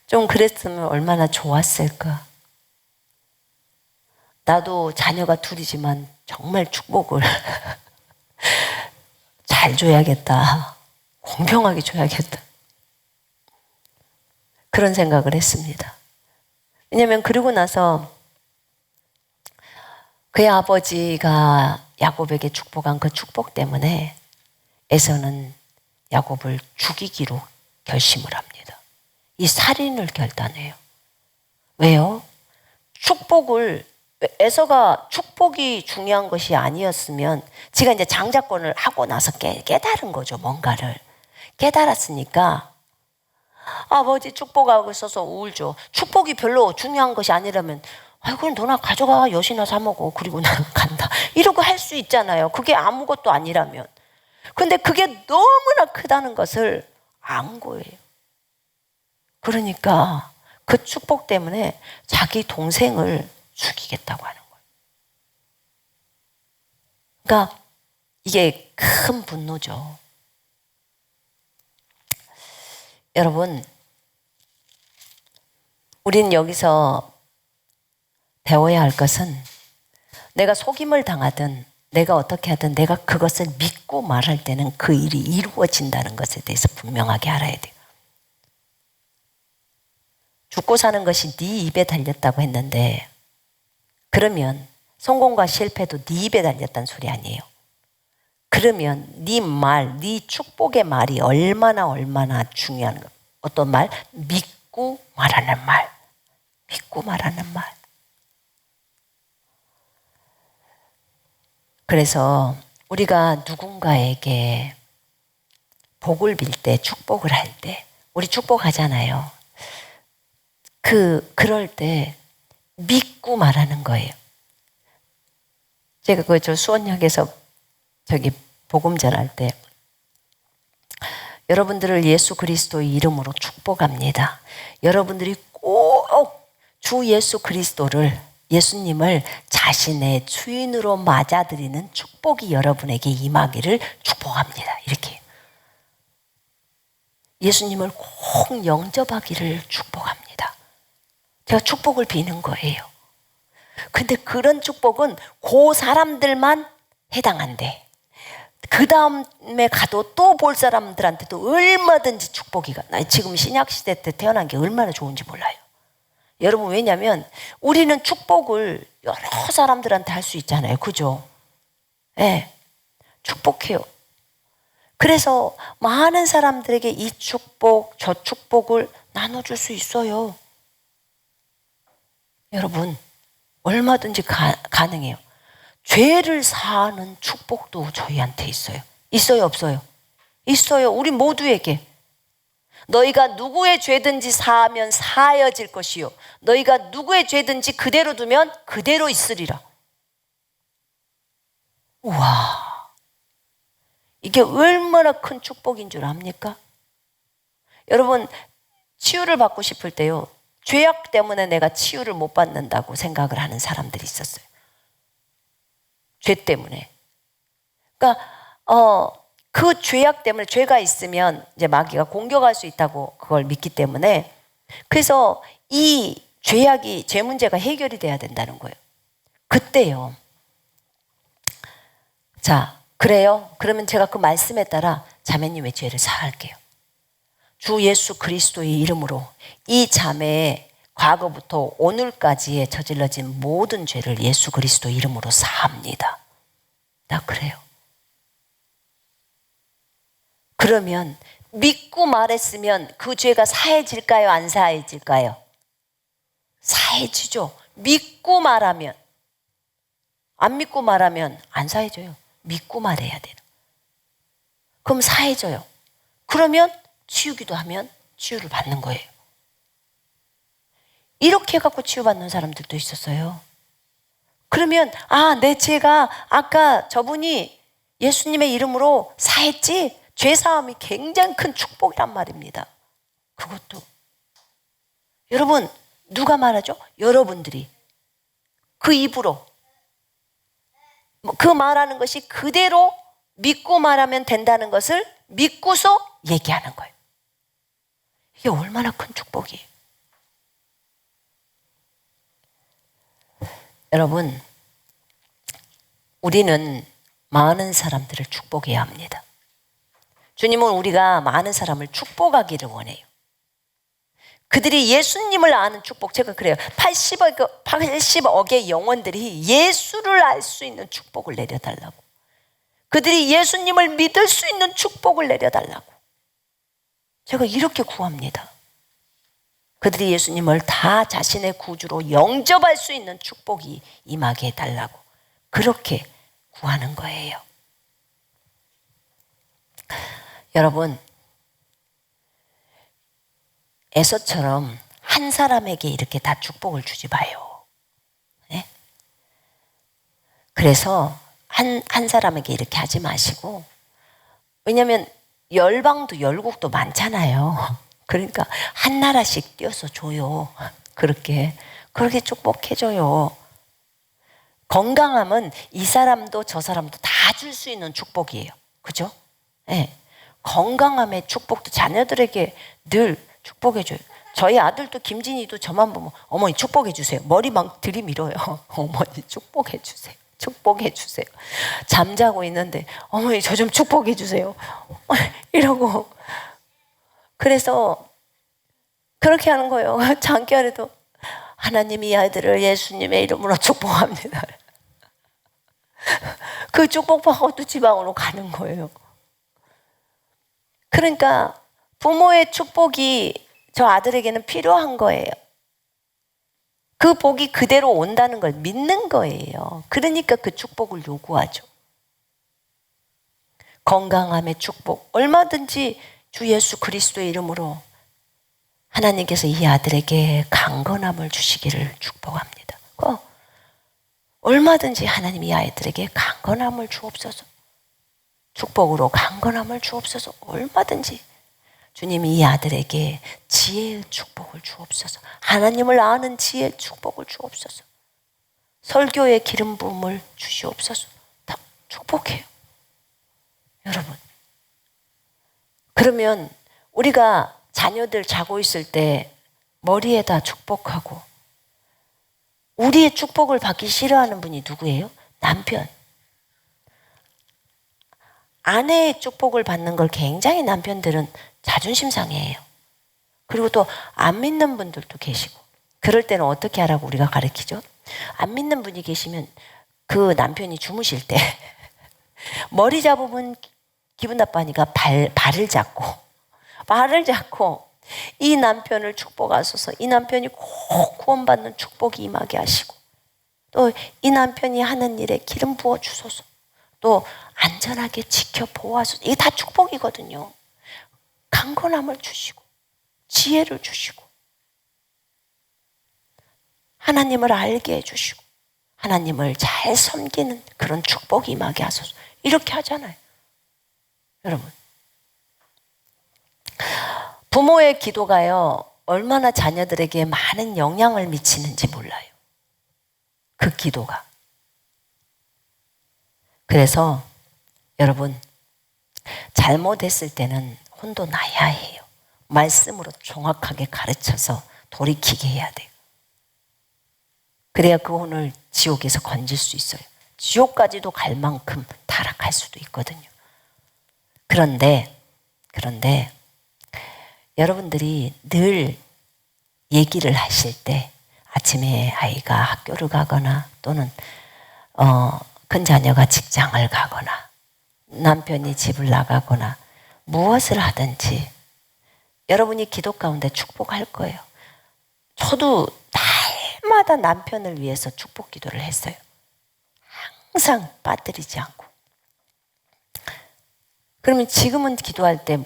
좀 그랬으면 얼마나 좋았을까. 나도 자녀가 둘이지만 정말 축복을 잘 줘야겠다, 공평하게 줘야겠다, 그런 생각을 했습니다. 왜냐하면 그러고 나서 그의 아버지가 야곱에게 축복한 그 축복 때문에 에서는 야곱을 죽이기로 결심을 합니다. 이 살인을 결단해요. 왜요? 에서가 축복이 중요한 것이 아니었으면, 지가 이제 장자권을 하고 나서 깨달은 거죠. 뭔가를 깨달았으니까, 아버지 축복하고 있어서 우울죠. 축복이 별로 중요한 것이 아니라면, 그럼 너나 가져가, 엿이나 사 먹어, 그리고 나는 간다, 이러고 할 수 있잖아요. 그게 아무것도 아니라면. 근데 그게 너무나 크다는 것을 안 거예요. 그러니까 그 축복 때문에 자기 동생을 죽이겠다고 하는 거예요. 그러니까 이게 큰 분노죠. 여러분, 우린 여기서 배워야 할 것은, 내가 속임을 당하든 내가 어떻게 하든 내가 그것을 믿고 말할 때는 그 일이 이루어진다는 것에 대해서 분명하게 알아야 돼요. 죽고 사는 것이 네 입에 달렸다고 했는데, 그러면 성공과 실패도 네 입에 달렸다는 소리 아니에요. 그러면 네 말, 네 축복의 말이 얼마나 중요한 것. 어떤 말? 믿고 말하는 말. 믿고 말하는 말. 그래서 우리가 누군가에게 복을 빌 때, 축복을 할 때, 우리 축복하잖아요. 그럴 때 믿고 말하는 거예요. 제가 저 수원역에서 복음 전할 때, 여러분들을 예수 그리스도의 이름으로 축복합니다. 여러분들이 꼭 주 예수 그리스도를, 예수님을 자신의 주인으로 맞아들이는 축복이 여러분에게 임하기를 축복합니다. 이렇게. 예수님을 꼭 영접하기를 축복합니다. 제가 축복을 비는 거예요. 근데 그런 축복은 그 사람들만 해당한대. 그 다음에 가도 또 볼 사람들한테도 얼마든지 축복이 가. 나 지금 신약시대 때 태어난 게 얼마나 좋은지 몰라요. 여러분, 왜냐면 우리는 축복을 여러 사람들한테 할 수 있잖아요, 그죠? 네, 축복해요. 그래서 많은 사람들에게 이 축복, 저 축복을 나눠줄 수 있어요. 여러분, 얼마든지 가능해요. 죄를 사하는 축복도 저희한테 있어요. 있어요, 없어요? 있어요. 우리 모두에게. 너희가 누구의 죄든지 사하면 사하여질 것이요 너희가 누구의 죄든지 그대로 두면 그대로 있으리라. 우와, 이게 얼마나 큰 축복인 줄 압니까? 여러분, 치유를 받고 싶을 때요, 죄악 때문에 내가 치유를 못 받는다고 생각을 하는 사람들이 있었어요. 죄 때문에. 그러니까 그 죄악 때문에, 죄가 있으면 이제 마귀가 공격할 수 있다고 그걸 믿기 때문에, 그래서 이 죄악이, 죄 문제가 해결이 돼야 된다는 거예요. 그때요, 자, 그래요? 그러면 제가 그 말씀에 따라 자매님의 죄를 사할게요. 주 예수 그리스도의 이름으로 이 자매의 과거부터 오늘까지에 저질러진 모든 죄를 예수 그리스도 이름으로 사합니다. 나 그래요. 그러면 믿고 말했으면 그 죄가 사해질까요? 안 사해질까요? 사해지죠. 믿고 말하면. 안 믿고 말하면 안 사해져요. 믿고 말해야 돼요. 그럼 사해져요. 그러면 치유기도 하면 치유를 받는 거예요. 이렇게 해갖고 치유받는 사람들도 있었어요. 그러면 내 죄가 아까 저분이 예수님의 이름으로 사했지? 죄사함이 굉장히 큰 축복이란 말입니다. 그것도 여러분, 누가 말하죠? 여러분들이 그 입으로 그 말하는 것이 그대로 믿고 말하면 된다는 것을 믿고서 얘기하는 거예요. 이게 얼마나 큰 축복이에요. 여러분, 우리는 많은 사람들을 축복해야 합니다. 주님은 우리가 많은 사람을 축복하기를 원해요. 그들이 예수님을 아는 축복, 제가 그래요. 80억의 영혼들이 예수를 알 수 있는 축복을 내려달라고. 그들이 예수님을 믿을 수 있는 축복을 내려달라고. 제가 이렇게 구합니다. 그들이 예수님을 다 자신의 구주로 영접할 수 있는 축복이 임하게 해달라고. 그렇게 구하는 거예요. 여러분, 에서처럼 한 사람에게 이렇게 다 축복을 주지 마요. 네? 그래서 한 사람에게 이렇게 하지 마시고, 왜냐하면 열방도 열국도 많잖아요. 그러니까 한 나라씩 띄어서 줘요. 그렇게 축복해줘요. 건강함은 이 사람도 저 사람도 다 줄 수 있는 축복이에요. 그죠? 네. 건강함의 축복도 자녀들에게 늘 축복해줘요. 저희 아들도 김진이도 저만 보면 어머니 축복해주세요. 머리 막 들이밀어요. 어머니 축복해주세요. 축복해주세요. 잠자고 있는데 어머니 저 좀 축복해주세요. 이러고. 그래서 그렇게 하는 거예요. 장기하래도 하나님이 이 아이들을 예수님의 이름으로 축복합니다. 그 축복받고 또 지방으로 가는 거예요. 그러니까 부모의 축복이 저 아들에게는 필요한 거예요. 그 복이 그대로 온다는 걸 믿는 거예요. 그러니까 그 축복을 요구하죠. 건강함의 축복, 얼마든지 주 예수 그리스도의 이름으로 하나님께서 이 아들에게 강건함을 주시기를 축복합니다. 얼마든지 하나님 이 아이들에게 강건함을 주옵소서. 축복으로 강건함을 주옵소서. 얼마든지 주님이 이 아들에게 지혜의 축복을 주옵소서. 하나님을 아는 지혜의 축복을 주옵소서. 설교의 기름 부음을 주시옵소서. 다 축복해요. 여러분, 그러면 우리가 자녀들 자고 있을 때 머리에다 축복하고, 우리의 축복을 받기 싫어하는 분이 누구예요? 남편. 아내의 축복을 받는 걸 굉장히 남편들은 자존심 상해해요. 그리고 또 안 믿는 분들도 계시고. 그럴 때는 어떻게 하라고 우리가 가르치죠? 안 믿는 분이 계시면 그 남편이 주무실 때 머리 잡으면 기분 나빠하니까 발을 잡고 이 남편을 축복하소서. 이 남편이 꼭 구원받는 축복이 임하게 하시고, 또 이 남편이 하는 일에 기름 부어 주소서. 또 안전하게 지켜 보호하소서. 이게 다 축복이거든요. 강건함을 주시고 지혜를 주시고 하나님을 알게 해주시고 하나님을 잘 섬기는 그런 축복이 임하게 하소서. 이렇게 하잖아요. 여러분, 부모의 기도가요 얼마나 자녀들에게 많은 영향을 미치는지 몰라요. 그 기도가. 그래서 여러분, 잘못했을 때는 혼도 나야 해요. 말씀으로 정확하게 가르쳐서 돌이키게 해야 돼요. 그래야 그 혼을 지옥에서 건질 수 있어요. 지옥까지도 갈 만큼 타락할 수도 있거든요. 그런데 여러분들이 늘 얘기를 하실 때 아침에 아이가 학교를 가거나 또는 큰 자녀가 직장을 가거나 남편이 집을 나가거나 무엇을 하든지 여러분이 기도 가운데 축복할 거예요. 저도 날마다 남편을 위해서 축복 기도를 했어요. 항상 빠뜨리지 않고. 그러면 지금은 기도할 때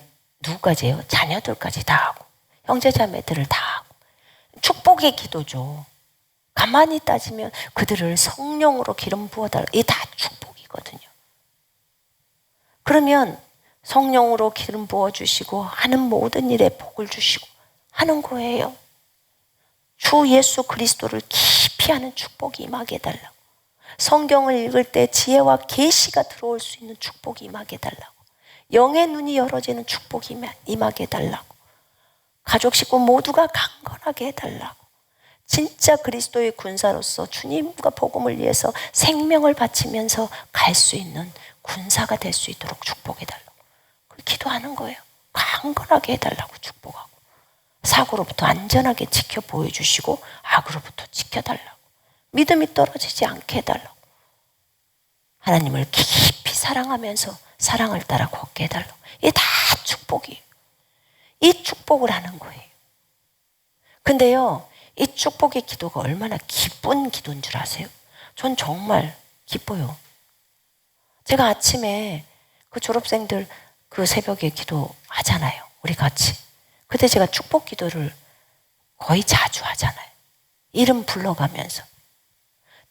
누구까지 해요? 자녀들까지 다 하고 형제자매들을 다 하고 축복의 기도죠. 가만히 따지면 그들을 성령으로 기름 부어달라. 이게 다 축복이거든요. 그러면 성령으로 기름 부어주시고 하는 모든 일에 복을 주시고 하는 거예요. 주 예수 그리스도를 깊이 하는 축복이 임하게 해달라고. 성경을 읽을 때 지혜와 계시가 들어올 수 있는 축복이 임하게 해달라고. 영의 눈이 열어지는 축복이 임하게 해달라고. 가족 식구 모두가 강건하게 해달라고. 진짜 그리스도의 군사로서 주님과 복음을 위해서 생명을 바치면서 갈 수 있는 군사가 될 수 있도록 축복해달라고. 기도하는 거예요. 강건하게 해달라고 축복하고 사고로부터 안전하게 지켜 보여주시고 악으로부터 지켜달라고. 믿음이 떨어지지 않게 해달라고. 하나님을 깊이 사랑하면서 사랑을 따라 걷게 해달라고. 이게 다 축복이에요. 이 축복을 하는 거예요. 근데요, 이 축복의 기도가 얼마나 기쁜 기도인 줄 아세요? 전 정말 기뻐요. 제가 아침에 그 졸업생들 그 새벽에 기도하잖아요. 우리 같이. 그때 제가 축복 기도를 거의 자주 하잖아요. 이름 불러가면서.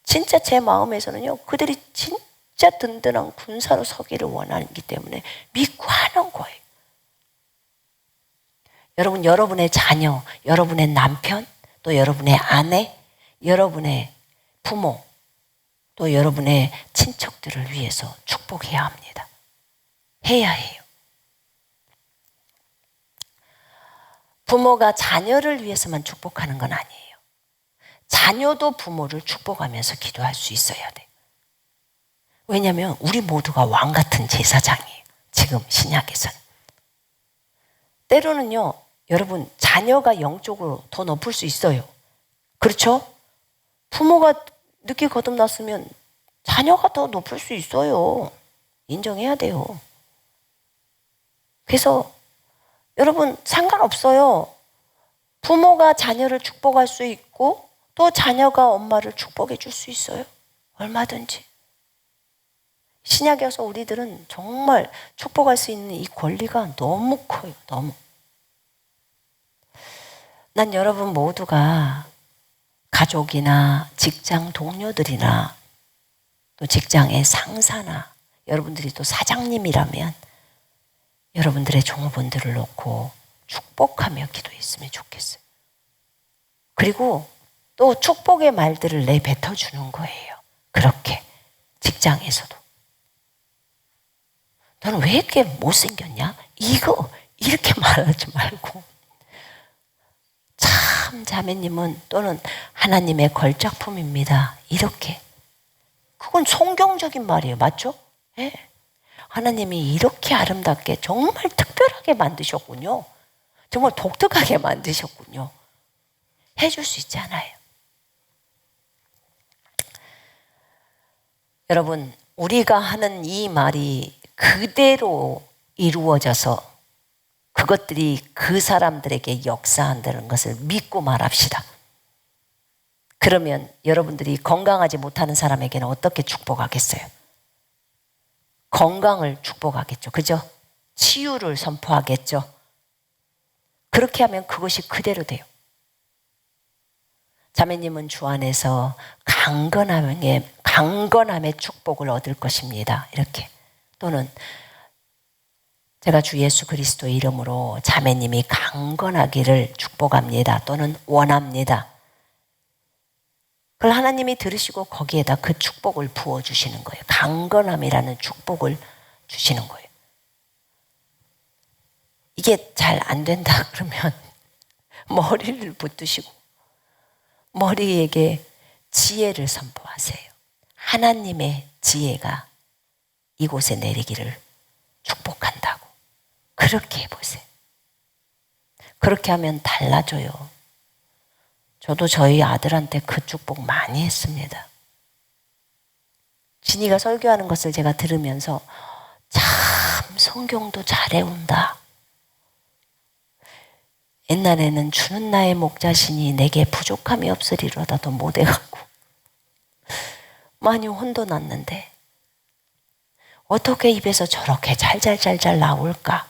진짜 제 마음에서는요, 그들이 진짜 든든한 군사로 서기를 원하기 때문에 믿고 하는 거예요. 여러분, 여러분의 자녀, 여러분의 남편, 또 여러분의 아내, 여러분의 부모, 또 여러분의 친척들을 위해서 축복해야 합니다. 해야 해요. 부모가 자녀를 위해서만 축복하는 건 아니에요. 자녀도 부모를 축복하면서 기도할 수 있어야 돼요. 왜냐하면 우리 모두가 왕 같은 제사장이에요. 지금 신약에서는. 때로는요, 여러분, 자녀가 영적으로 더 높을 수 있어요. 그렇죠? 부모가 늦게 거듭났으면 자녀가 더 높을 수 있어요. 인정해야 돼요. 그래서 여러분, 상관없어요. 부모가 자녀를 축복할 수 있고 또 자녀가 엄마를 축복해 줄 수 있어요. 얼마든지. 신약에 와서 우리들은 정말 축복할 수 있는 이 권리가 너무 커요. 너무. 난 여러분 모두가 가족이나 직장 동료들이나 또 직장의 상사나 여러분들이 또 사장님이라면 여러분들의 종업원들을 놓고 축복하며 기도했으면 좋겠어요. 그리고 또 축복의 말들을 내뱉어 주는 거예요. 그렇게 직장에서도. 너는 왜 이렇게 못생겼냐? 이거 이렇게 말하지 말고. 참 자매님은 또는 하나님의 걸작품입니다. 이렇게. 그건 성경적인 말이에요. 맞죠? 네. 하나님이 이렇게 아름답게 정말 특별하게 만드셨군요. 정말 독특하게 만드셨군요. 해줄 수 있잖아요. 여러분, 우리가 하는 이 말이 그대로 이루어져서 그것들이 그 사람들에게 역사한다는 것을 믿고 말합시다. 그러면 여러분들이 건강하지 못하는 사람에게는 어떻게 축복하겠어요? 건강을 축복하겠죠. 그죠? 치유를 선포하겠죠. 그렇게 하면 그것이 그대로 돼요. 자매님은 주 안에서 강건함의 축복을 얻을 것입니다. 이렇게. 또는 제가 주 예수 그리스도의 이름으로 자매님이 강건하기를 축복합니다. 또는 원합니다. 그걸 하나님이 들으시고 거기에다 그 축복을 부어주시는 거예요. 강건함이라는 축복을 주시는 거예요. 이게 잘 안 된다 그러면 머리를 붙드시고 머리에게 지혜를 선포하세요. 하나님의 지혜가 이곳에 내리기를 축복한다고. 그렇게 해보세요. 그렇게 하면 달라져요. 저도 저희 아들한테 그 축복 많이 했습니다. 진이가 설교하는 것을 제가 들으면서 참 성경도 잘 외운다. 옛날에는 주는 나의 목자시니 내게 부족함이 없으리로다도 못해갖고 많이 혼도 났는데 어떻게 입에서 저렇게 잘잘 나올까?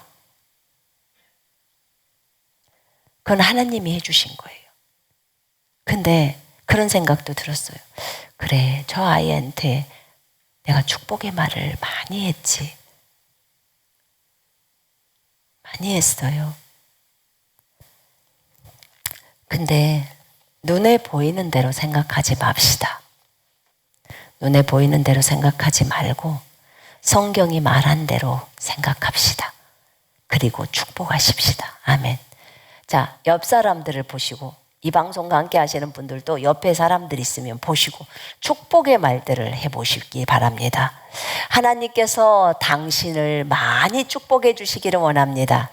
그건 하나님이 해주신 거예요. 근데 그런 생각도 들었어요. 그래, 저 아이한테 내가 축복의 말을 많이 했지. 많이 했어요. 근데 눈에 보이는 대로 생각하지 맙시다. 눈에 보이는 대로 생각하지 말고 성경이 말한 대로 생각합시다. 그리고 축복하십시다. 아멘. 자, 옆 사람들을 보시고 이 방송과 함께 하시는 분들도 옆에 사람들 있으면 보시고 축복의 말들을 해보시기 바랍니다. 하나님께서 당신을 많이 축복해 주시기를 원합니다.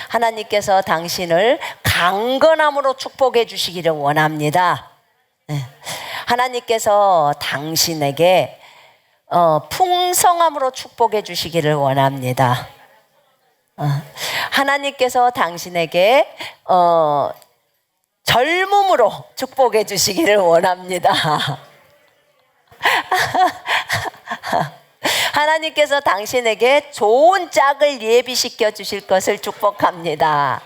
하나님께서 당신을 강건함으로 축복해 주시기를 원합니다. 하나님께서 당신에게 풍성함으로 축복해 주시기를 원합니다. 하나님께서 당신에게 젊음으로 축복해 주시기를 원합니다. 하나님께서 당신에게 좋은 짝을 예비시켜 주실 것을 축복합니다.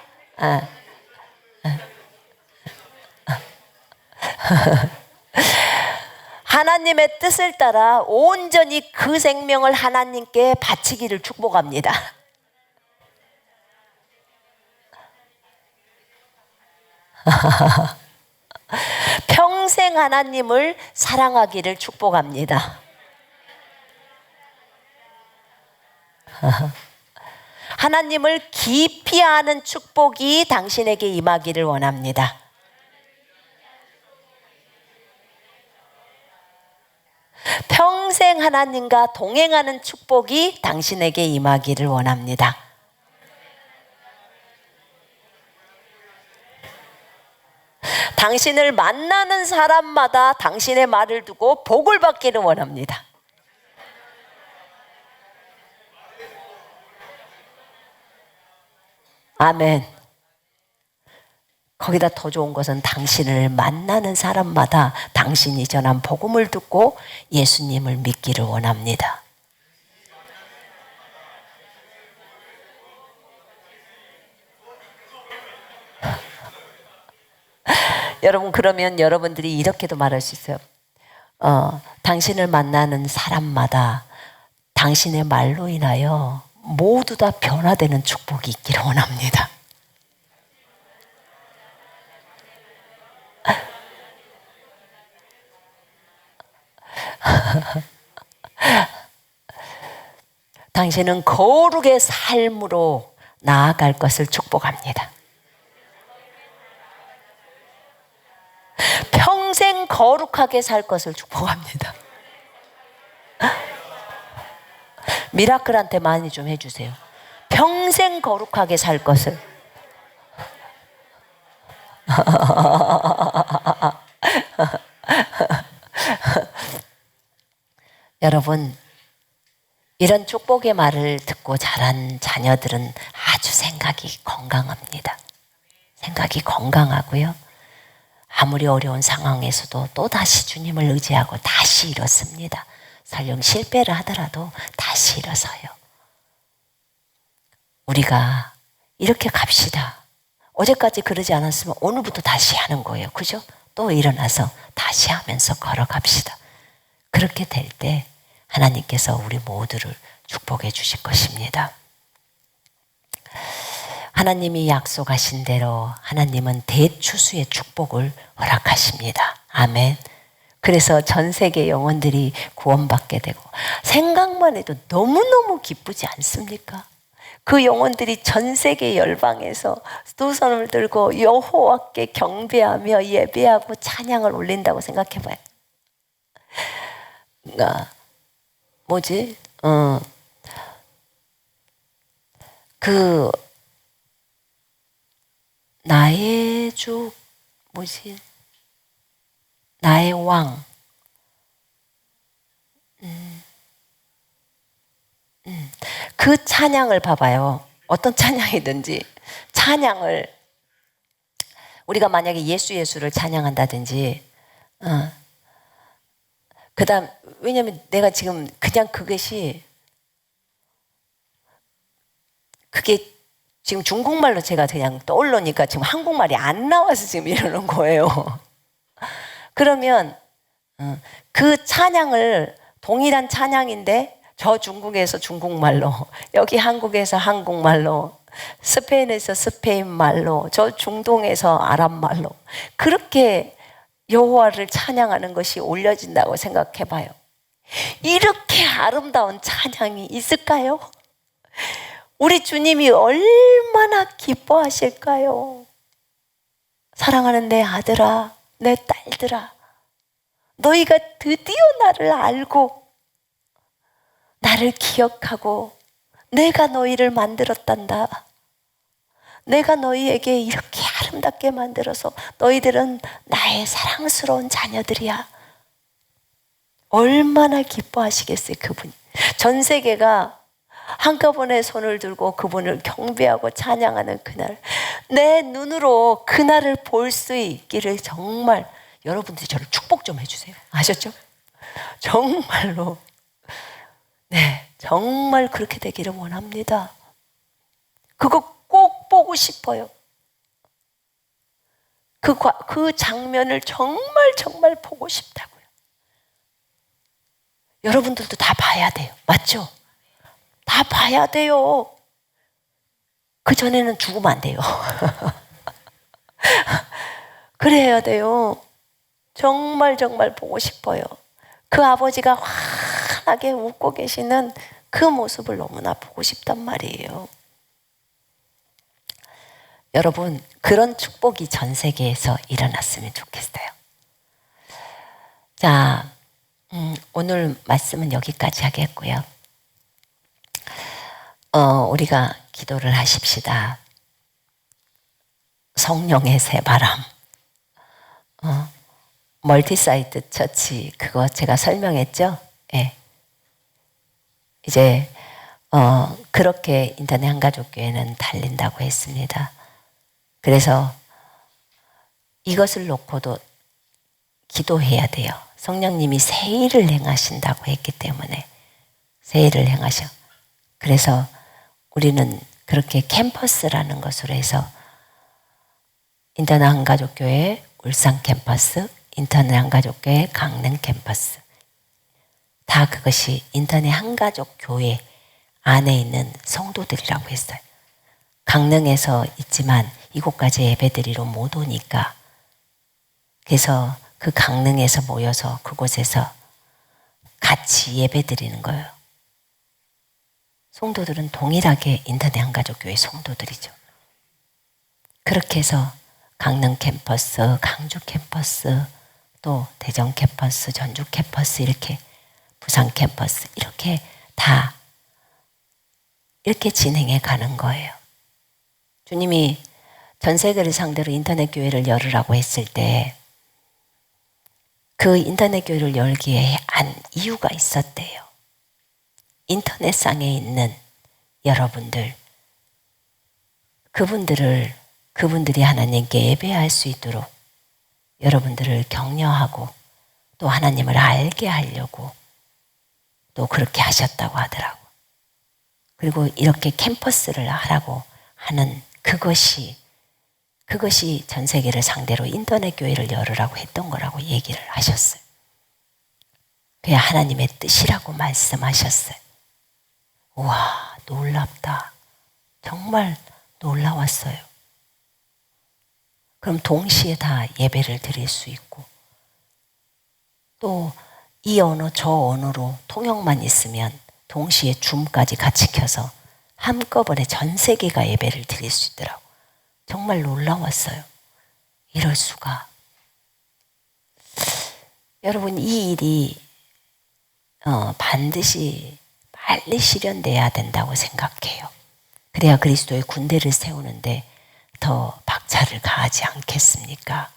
하나님의 뜻을 따라 온전히 그 생명을 하나님께 바치기를 축복합니다. 평생 하나님을 사랑하기를 축복합니다. 하나님을 깊이 아는 축복이 당신에게 임하기를 원합니다. 평생 하나님과 동행하는 축복이 당신에게 임하기를 원합니다. 당신을 만나는 사람마다 당신의 말을 두고 복을 받기를 원합니다. 아멘. 거기다 더 좋은 것은 당신을 만나는 사람마다 당신이 전한 복음을 듣고 예수님을 믿기를 원합니다. 여러분, 그러면 여러분들이 이렇게도 말할 수 있어요. 당신을 만나는 사람마다 당신의 말로 인하여 모두 다 변화되는 축복이 있기를 원합니다. 당신은 거룩의 삶으로 나아갈 것을 축복합니다. 평생 거룩하게 살 것을 축복합니다. 미라클한테 많이 좀 해주세요. 평생 거룩하게 살 것을. 여러분, 이런 축복의 말을 듣고 자란 자녀들은 아주 생각이 건강합니다. 생각이 건강하고요. 아무리 어려운 상황에서도 또다시 주님을 의지하고 다시 일어섭니다. 설령 실패를 하더라도 다시 일어서요. 우리가 이렇게 갑시다. 어제까지 그러지 않았으면 오늘부터 다시 하는 거예요. 그죠? 또 일어나서 다시 하면서 걸어갑시다. 그렇게 될 때 하나님께서 우리 모두를 축복해 주실 것입니다. 하나님이 약속하신 대로 하나님은 대추수의 축복을 허락하십니다. 아멘. 그래서 전 세계 영혼들이 구원받게 되고 생각만 해도 너무너무 기쁘지 않습니까? 그 영혼들이 전 세계 열방에서 두 손을 들고 여호와께 경배하며 예배하고 찬양을 올린다고 생각해 봐요. 나의 주 나의 왕. 그 찬양을 봐봐요. 어떤 찬양이든지 찬양을 우리가 만약에 예수를 찬양한다든지 그다음 왜냐면 내가 지금 그냥 그게 지금 중국말로 제가 그냥 떠올르니까 지금 한국말이 안 나와서 지금 이러는 거예요. 그러면 그 찬양을 동일한 찬양인데 저 중국에서 중국말로, 여기 한국에서 한국말로, 스페인에서 스페인말로, 저 중동에서 아랍말로 그렇게 여호와를 찬양하는 것이 올려진다고 생각해 봐요. 이렇게 아름다운 찬양이 있을까요? 우리 주님이 얼마나 기뻐하실까요? 사랑하는 내 아들아, 내 딸들아, 너희가 드디어 나를 알고 나를 기억하고 내가 너희를 만들었단다. 내가 너희에게 이렇게 아름답게 만들어서 너희들은 나의 사랑스러운 자녀들이야. 얼마나 기뻐하시겠어요, 그분이. 전 세계가 한꺼번에 손을 들고 그분을 경배하고 찬양하는 그날, 내 눈으로 그날을 볼 수 있기를 정말 여러분들이 저를 축복 좀 해주세요. 아셨죠? 정말로. 네, 정말 그렇게 되기를 원합니다. 그거 꼭 보고 싶어요. 그 장면을 정말 보고 싶다고요. 여러분들도 다 봐야 돼요. 맞죠? 다 봐야 돼요. 그 전에는 죽으면 안 돼요. 그래야 돼요. 정말 보고 싶어요. 그 아버지가 환하게 웃고 계시는 그 모습을 너무나 보고 싶단 말이에요. 여러분, 그런 축복이 전 세계에서 일어났으면 좋겠어요. 자, 오늘 말씀은 여기까지 하겠고요. 우리가 기도를 하십시다. 성령의 새바람. 멀티사이트 처치, 그거 제가 설명했죠? 예. 이제, 그렇게 인터넷 한가족교회는 달린다고 했습니다. 그래서 이것을 놓고도 기도해야 돼요. 성령님이 새 일을 행하신다고 했기 때문에 새 일을 행하셔. 그래서 우리는 그렇게 캠퍼스라는 것으로 해서 인터넷 한가족교회 울산 캠퍼스, 인터넷 한가족교회 강릉 캠퍼스, 다 그것이 인터넷 한가족교회 안에 있는 성도들이라고 했어요. 강릉에서 있지만 이곳까지 예배드리러 못 오니까, 그래서 그 강릉에서 모여서 그곳에서 같이 예배드리는 거예요. 성도들은 동일하게 인터넷 한가족교회 성도들이죠. 그렇게 해서 강릉 캠퍼스, 강주 캠퍼스, 또 대전 캠퍼스, 전주 캠퍼스, 이렇게 부산 캠퍼스, 이렇게 다 이렇게 진행해 가는 거예요. 주님이 전 세계를 상대로 인터넷 교회를 열으라고 했을 때 그 인터넷 교회를 열기에 한 이유가 있었대요. 인터넷상에 있는 여러분들, 그분들이 하나님께 예배할 수 있도록 여러분들을 격려하고 또 하나님을 알게 하려고 또 그렇게 하셨다고 하더라고. 그리고 이렇게 캠퍼스를 하라고 하는 그것이 그것이 전 세계를 상대로 인터넷 교회를 열으라고 했던 거라고 얘기를 하셨어요. 그게 하나님의 뜻이라고 말씀하셨어요. 와, 놀랍다. 정말 놀라웠어요. 그럼 동시에 다 예배를 드릴 수 있고, 또 이 언어 저 언어로 통역만 있으면 동시에 줌까지 같이 켜서 한꺼번에 전 세계가 예배를 드릴 수 있더라고. 정말 놀라웠어요. 이럴 수가. 여러분, 이 일이 반드시 빨리 실현돼야 된다고 생각해요. 그래야 그리스도의 군대를 세우는데 더 박차를 가하지 않겠습니까?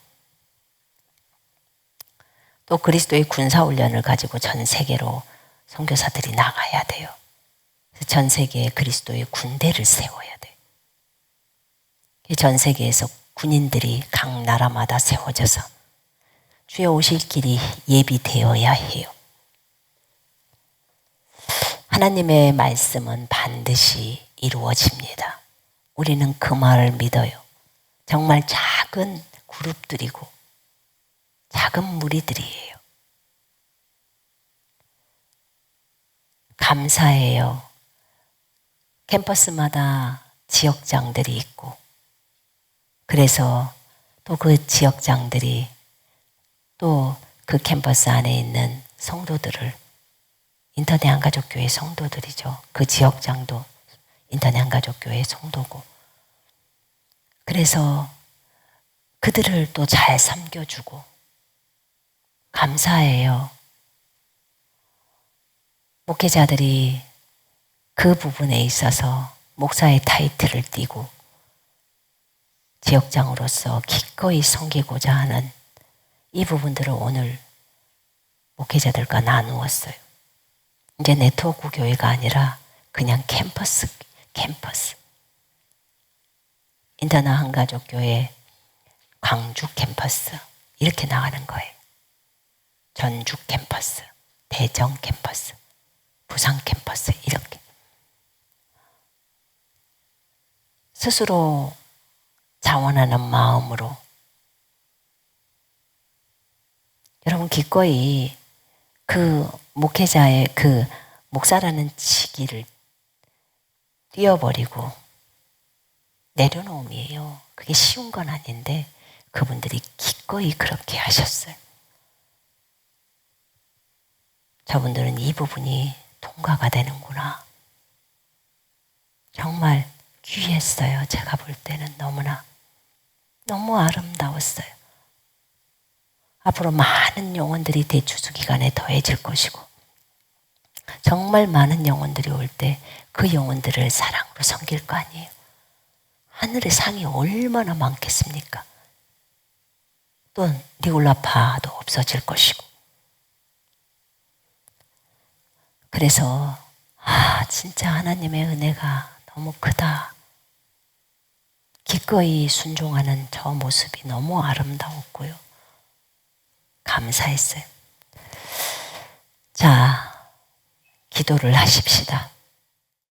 또 그리스도의 군사훈련을 가지고 전 세계로 선교사들이 나가야 돼요. 전 세계에 그리스도의 군대를 세워야 돼요. 전 세계에서 군인들이 각 나라마다 세워져서 주의 오실 길이 예비되어야 해요. 하나님의 말씀은 반드시 이루어집니다. 우리는 그 말을 믿어요. 정말 작은 그룹들이고 작은 무리들이에요. 감사해요. 캠퍼스마다 지역장들이 있고, 그래서 또 그 지역장들이 또 그 캠퍼스 안에 있는 성도들을, 인터넷 한가족교회 성도들이죠. 그 지역장도 인터넷 한가족교회 성도고, 그래서 그들을 또 잘 섬겨주고 감사해요. 목회자들이 그 부분에 있어서 목사의 타이틀을 띠고 지역장으로서 기꺼이 섬기고자 하는 이 부분들을 오늘 목회자들과 나누었어요. 이제 네트워크 교회가 아니라 그냥 캠퍼스. 인터넷 한가족 교회 광주 캠퍼스 이렇게 나가는 거예요. 전주 캠퍼스, 대전 캠퍼스, 부산 캠퍼스 이렇게. 스스로 자원하는 마음으로 여러분 기꺼이 그 목회자의 그 목사라는 직위를 띄워버리고 내려놓음이에요. 그게 쉬운 건 아닌데 그분들이 기꺼이 그렇게 하셨어요. 저분들은 이 부분이 통과가 되는구나. 정말 귀했어요. 제가 볼 때는 너무나 너무 아름다웠어요. 앞으로 많은 영혼들이 대추수 기간에 더해질 것이고 정말 많은 영혼들이 올 때 그 영혼들을 사랑으로 섬길 거 아니에요. 하늘의 상이 얼마나 많겠습니까? 또 니골라파도 없어질 것이고. 그래서 진짜 하나님의 은혜가 너무 크다. 기꺼이 순종하는 저 모습이 너무 아름다웠고요. 감사했어요. 자, 기도를 하십시다.